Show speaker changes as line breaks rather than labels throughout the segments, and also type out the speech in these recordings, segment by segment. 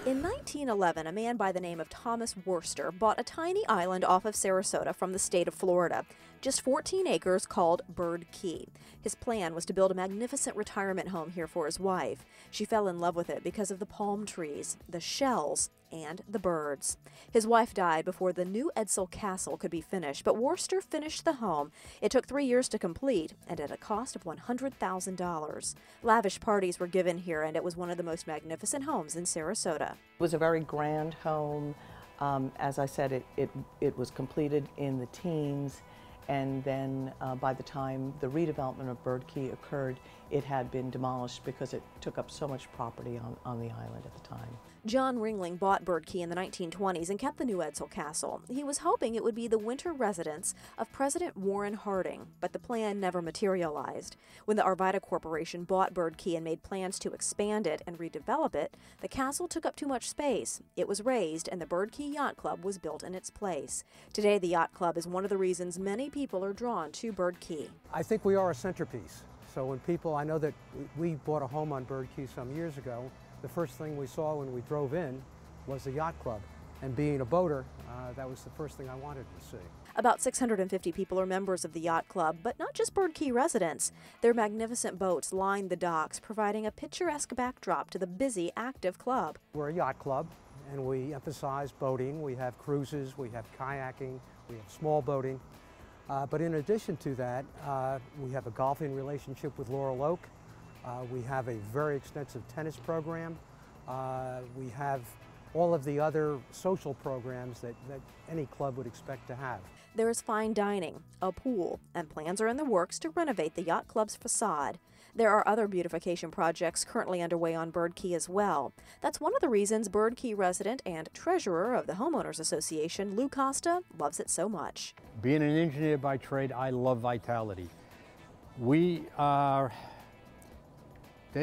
In 1911, a man by the name of Thomas Worcester bought a tiny island off of Sarasota from the state of Florida, just 14 acres, called Bird Key. His plan was to build a magnificent retirement home here for his wife. She fell in love with it because of the palm trees, the shells, and the birds. His wife died before the new Edsel Castle could be finished, but Worcester finished the home. It took 3 years to complete and at a cost of $100,000. Lavish parties were given here, and it was one of the most magnificent homes in Sarasota.
It was a very grand home. As I said, it was completed in the teens, and then by the time the redevelopment of Bird Key occurred, it had been demolished because it took up so much property on the island at the time.
John Ringling bought Bird Key in the 1920s and kept the new Edsel Castle. He was hoping it would be the winter residence of President Warren Harding, but the plan never materialized. When the Arvida Corporation bought Bird Key and made plans to expand it and redevelop it, the castle took up too much space. It was razed, and the Bird Key Yacht Club was built in its place. Today, the Yacht Club is one of the reasons many people are drawn to Bird Key.
I think we are a centerpiece. So when people, I know that we bought a home on Bird Key some years ago. The first thing we saw when we drove in was the yacht club. And being a boater, that was the first thing I wanted to see.
About 650 people are members of the yacht club, but not just Bird Key residents. Their magnificent boats line the docks, providing a picturesque backdrop to the busy, active club.
We're a yacht club, and we emphasize boating. We have cruises, we have kayaking, we have small boating. But in addition to that, we have a golfing relationship with Laurel Oak. We have a very extensive tennis program. We have all of the other social programs that any club would expect to have.
There is fine dining, a pool, and plans are in the works to renovate the yacht club's facade. There are other beautification projects currently underway on Bird Key as well. That's one of the reasons Bird Key resident and treasurer of the Homeowners Association, Lou Costa, loves it so much.
Being an engineer by trade, I love vitality. They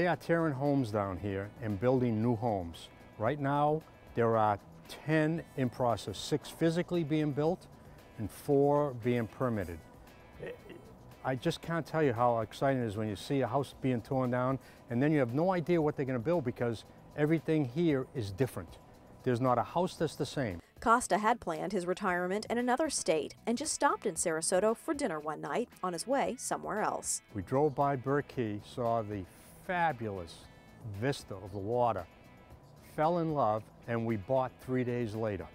are tearing homes down here and building new homes. Right now, there are 10 in process, 6 physically being built and 4 being permitted. I just can't tell you how exciting it is when you see a house being torn down and then you have no idea what they're going to build because everything here is different. There's not a house that's the same.
Costa had planned his retirement in another state and just stopped in Sarasota for dinner one night on his way somewhere else.
We drove by Bird Key, saw the fabulous vista of the water, fell in love, and we bought 3 days later.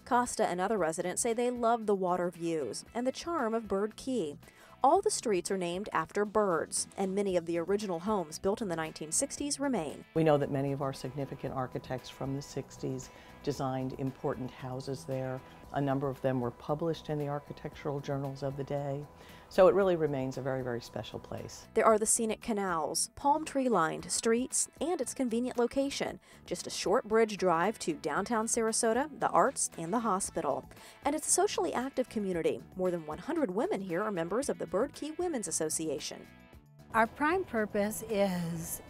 Costa and other residents say they love the water views and the charm of Bird Key. All the streets are named after birds, and many of the original homes built in the 1960s remain.
We know that many of our significant architects from the 60s designed important houses there. A number of them were published in the architectural journals of the day. So it really remains a very, very special place.
There are the scenic canals, palm tree-lined streets, and its convenient location. Just a short bridge drive to downtown Sarasota, the arts, and the hospital. And it's a socially active community. More than 100 women here are members of the Bird Key Women's Association.
Our prime purpose is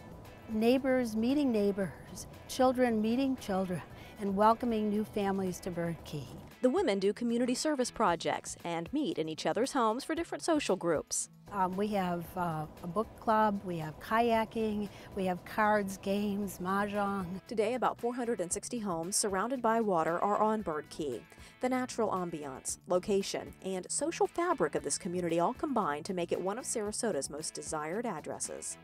neighbors meeting neighbors, children meeting children, and welcoming new families to Bird Key.
The women do community service projects and meet in each other's homes for different social groups.
We have a book club, we have kayaking, we have cards, games, mahjong.
Today, about 460 homes surrounded by water are on Bird Key. The natural ambiance, location, and social fabric of this community all combine to make it one of Sarasota's most desired addresses.